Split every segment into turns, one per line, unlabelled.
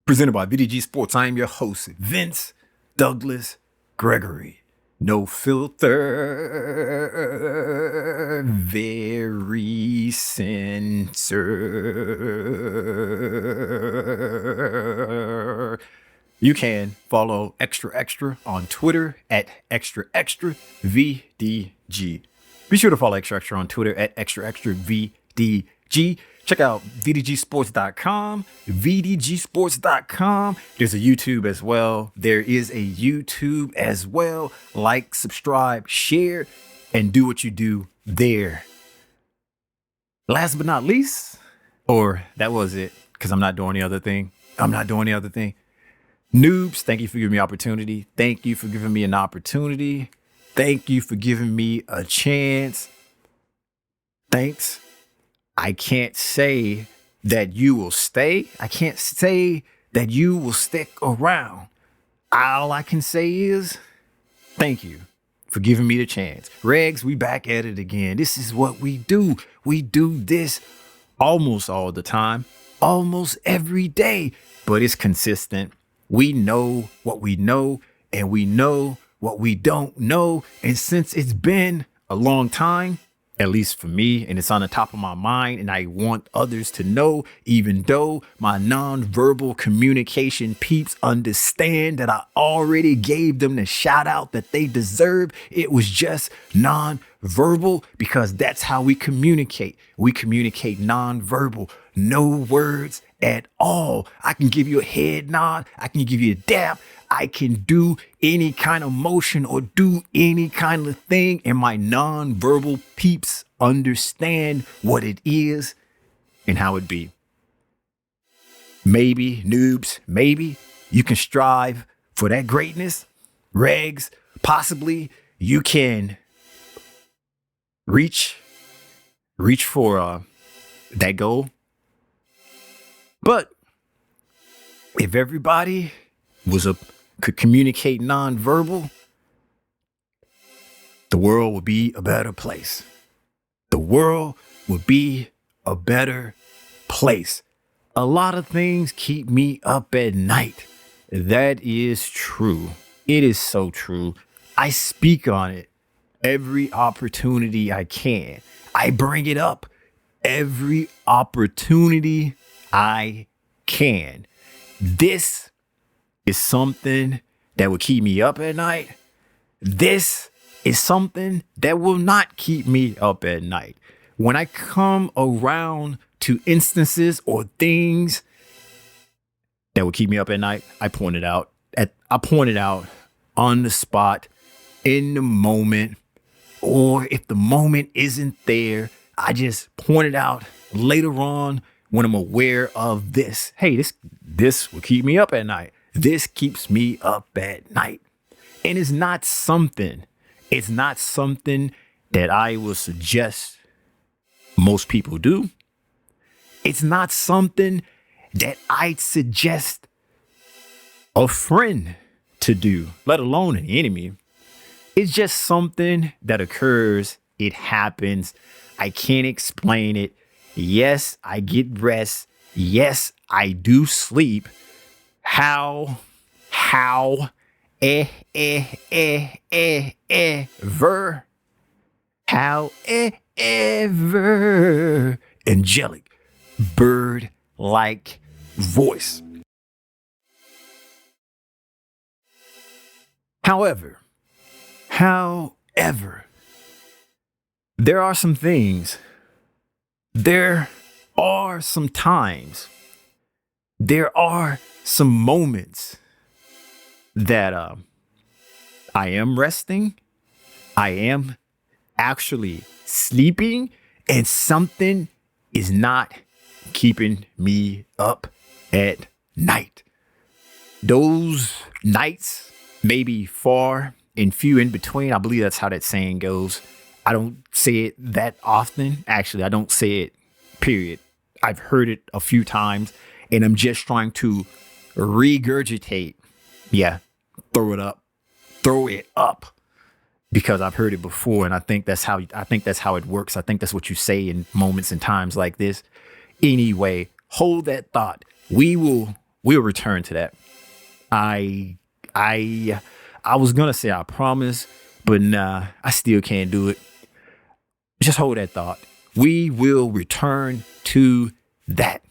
Presented by VDG Sports. I am your host, Vince Douglas Gregory. No filter, very sincere. You can follow Xtra on Twitter at XtraVDG. Be sure to follow Xtra on Twitter at XtraVDG. Check out VDGsports.com, VDGsports.com. There's a YouTube as well. There is a YouTube as well. Like, subscribe, share, and do what you do there. Last but not least, or that was it, because I'm not doing the other thing. Noobs, thank you for giving me opportunity. Thank you for giving me an opportunity. Thank you for giving me a chance. Thanks. I can't say that you will stay. I can't say that you will stick around. All I can say is thank you for giving me the chance. Regs, we back at it again. This is what we do. We do this almost all the time, almost every day, but it's consistent. We know what we know, and we know what we don't know. And since it's been a long time, at least for me, and it's on the top of my mind, and I want others to know, even though my nonverbal communication peeps understand that I already gave them the shout out that they deserve. It was just nonverbal, because that's how we communicate. We communicate nonverbal, no words at all. I can give you a head nod. I can give you a dap. I can do any kind of motion or do any kind of thing, and my nonverbal peeps understand what it is and how it be. Maybe, noobs, maybe you can strive for that greatness. Regs, possibly you can reach for that goal. But if everybody could communicate nonverbal, the world would be a better place. The world would be a better place. A lot of things keep me up at night. That is true. It is so true. I speak on it every opportunity I can. I bring it up every opportunity I can. This is something that will keep me up at night. This is something that will not keep me up at night. When I come around to instances or things that will keep me up at night, I point it out. I point it out on the spot, in the moment, or if the moment isn't there, I just point it out later on when I'm aware of this. Hey, this will keep me up at night. This keeps me up at night. And it's not something that I will suggest most people do. It's not something that I'd suggest a friend to do, let alone an enemy. It's just something that occurs. It happens. I can't explain it. Yes, I get rest. Yes, I do sleep. Ever angelic bird-like voice. However, there are some things, there are some times, there are some moments that I am resting, I am actually sleeping, and something is not keeping me up at night. Those nights may be far and few in between. I believe that's how that saying goes. I don't say it that often. Actually, I don't say it, period. I've heard it a few times, and I'm just trying to regurgitate. Yeah, throw it up. Because I've heard it before, and I think that's how it works. I think that's what you say in moments and times like this. Anyway, hold that thought. We will we'll return to that. I I I was gonna say I promise, but nah, I still can't do it. Just hold that thought. We will return to that.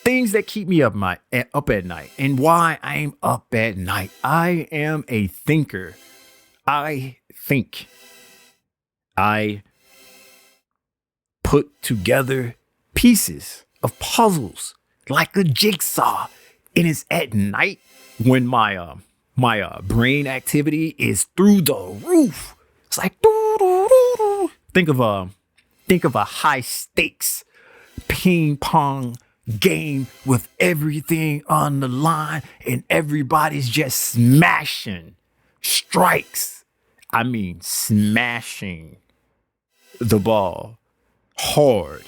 Things that keep me up at night, and why I'm up at night. I am a thinker. I think. I put together pieces of puzzles like a jigsaw. And it's at night when my brain activity is through the roof. It's like doo, doo, doo, doo. Think of a high stakes ping pong game with everything on the line and everybody's just smashing strikes. I mean, smashing the ball hard.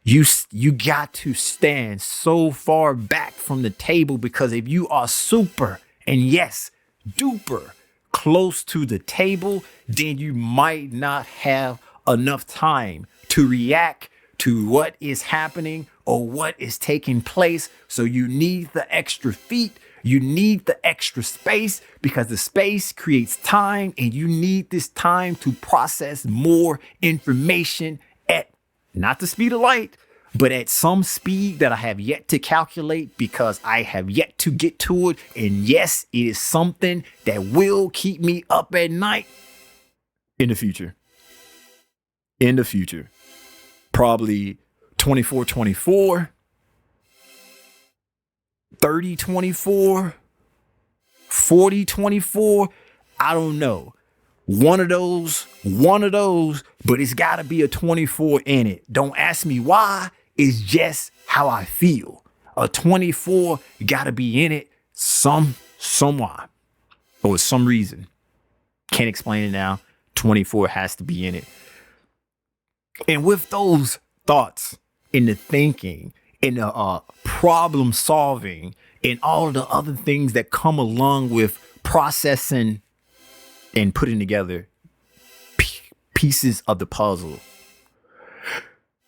You got to stand so far back from the table, because if you are super and yes, duper close to the table, then you might not have enough time to react to what is happening or what is taking place. So you need the extra feet. You need the extra space, because the space creates time, and you need this time to process more information at not the speed of light, but at some speed that I have yet to calculate, because I have yet to get to it. And yes, it is something that will keep me up at night in the future. In the future. Probably 24/24. 30/24, 40/24. I don't know. One of those, but it's got to be a 24 in it. Don't ask me why. It's just how I feel. A 24 got to be in it somewhy, or some reason. Can't explain it now. 24 has to be in it. And with those thoughts in the thinking, in the problem solving, and all of the other things that come along with processing and putting together pieces of the puzzle.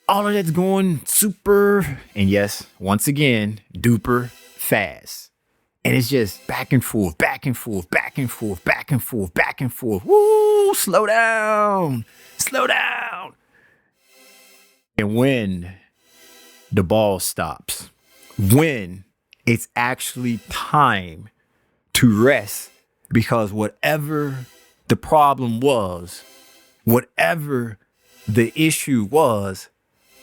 All of that's going super, and yes, once again, duper fast. And it's just back and forth, back and forth, back and forth, back and forth, back and forth. Woo, slow down, slow down. And when the ball stops, when it's actually time to rest, because whatever the problem was, whatever the issue was,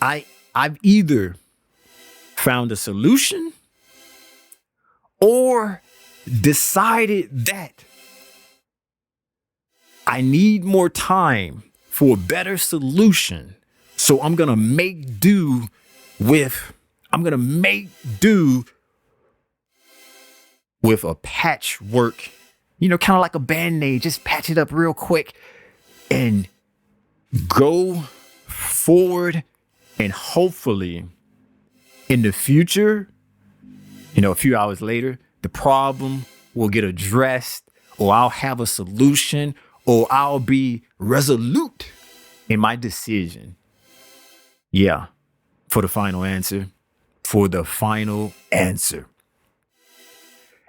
I've either found a solution or decided that I need more time for a better solution. So I'm going to make do with a patchwork, kind of like a Band-Aid, just patch it up real quick and go forward. And hopefully in the future, a few hours later, the problem will get addressed, or I'll have a solution, or I'll be resolute in my decision. Yeah, for the final answer.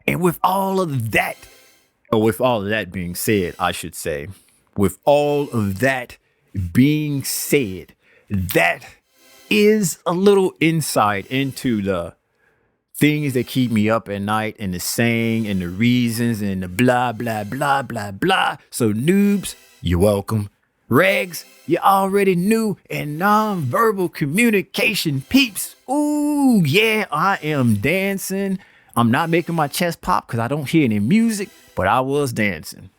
And with all of that being said, I should say, with all of that being said, that is a little insight into the things that keep me up at night, and the saying and the reasons and the blah, blah, blah, blah, blah. So noobs, you're welcome. Regs, you already knew. And nonverbal communication peeps. Ooh, yeah, I am dancing. I'm not making my chest pop because I don't hear any music, but I was dancing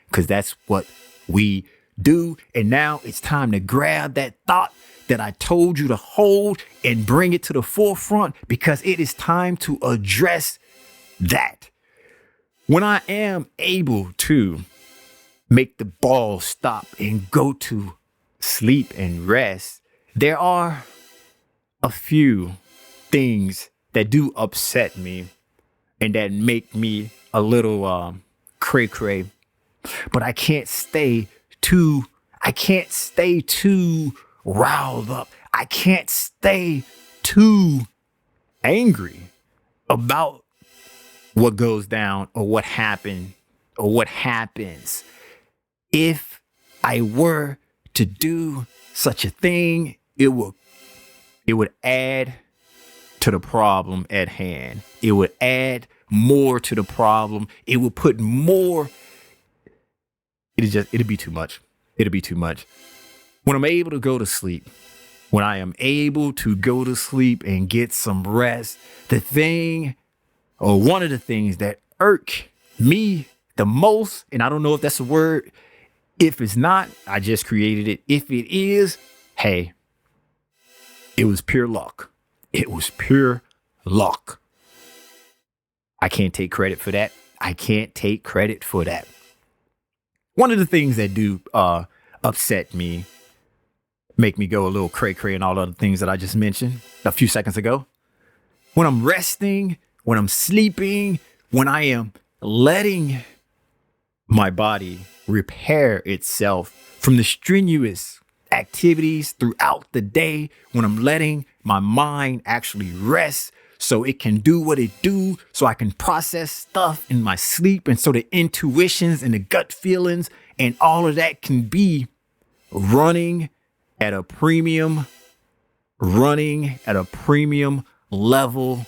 because that's what we do. And now it's time to grab that thought that I told you to hold and bring it to the forefront, because it is time to address that. When I am able to make the ball stop and go to sleep and rest, there are a few things that do upset me and that make me a little cray-cray. But I can't stay too riled up. I can't stay too angry about what goes down or what happened or what happens. If I were to do such a thing, it would add to the problem at hand. It would add more to the problem. It would put more. It'd be too much. It'd be too much. When I'm able to go to sleep, when I am able to go to sleep and get some rest, one of the things that irk me the most, and I don't know if that's a word. If it's not, I just created it. If it is, hey, it was pure luck. It was pure luck. I can't take credit for that. I can't take credit for that. One of the things that do upset me, make me go a little cray-cray and all other things that I just mentioned a few seconds ago. When I'm resting, when I'm sleeping, when I am letting my body repair itself from the strenuous activities throughout the day, when I'm letting my mind actually rest so it can do what it do, so I can process stuff in my sleep, and so the intuitions and the gut feelings and all of that can be running at a premium level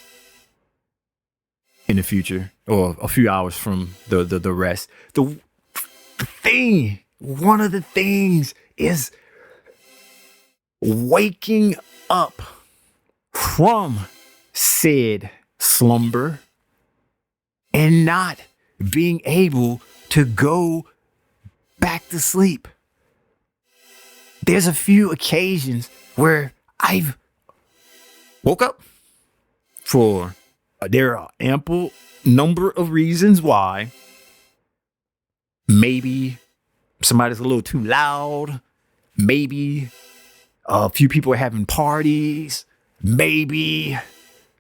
in the future, or a few hours from the rest. One of the things is waking up from said slumber and not being able to go back to sleep. There's a few occasions where I've woke up there are ample number of reasons why. Maybe somebody's a little too loud. Maybe a few people are having parties. Maybe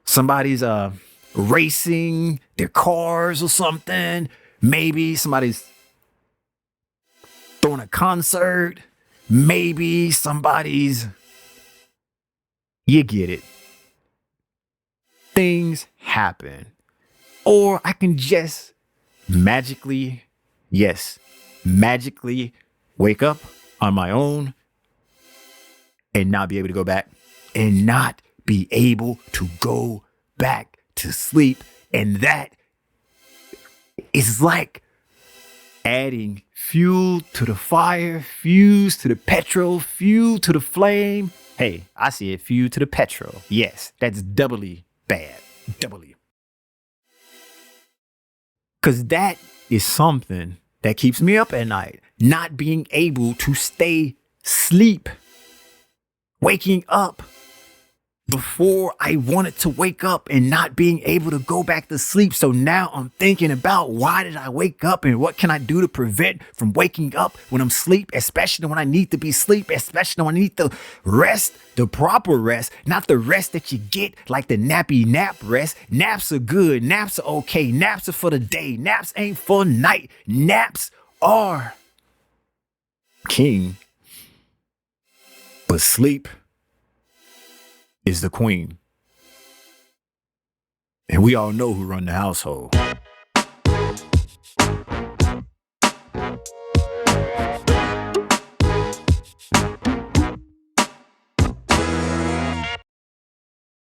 somebody's racing their cars or something. Maybe somebody's throwing a concert. Maybe you get it. Things happen. Or I can just magically wake up on my own and not be able to go back and not be able to go back to sleep. And that is like adding fuel to the fire, fuse to the petrol, fuel to the flame. Hey, I see it, fuel to the petrol. Yes, that's doubly bad. Doubly. Because that is something that keeps me up at night. Not being able to stay asleep. Waking up before I wanted to wake up and not being able to go back to sleep. So now I'm thinking about, why did I wake up and what can I do to prevent from waking up when I'm asleep, especially when I need to be asleep, especially when I need to rest, the proper rest, not the rest that you get like the nappy nap rest. Naps are good. Naps are okay. Naps are for the day. Naps ain't for night. Naps are king. But sleep is the queen. And we all know who run the household.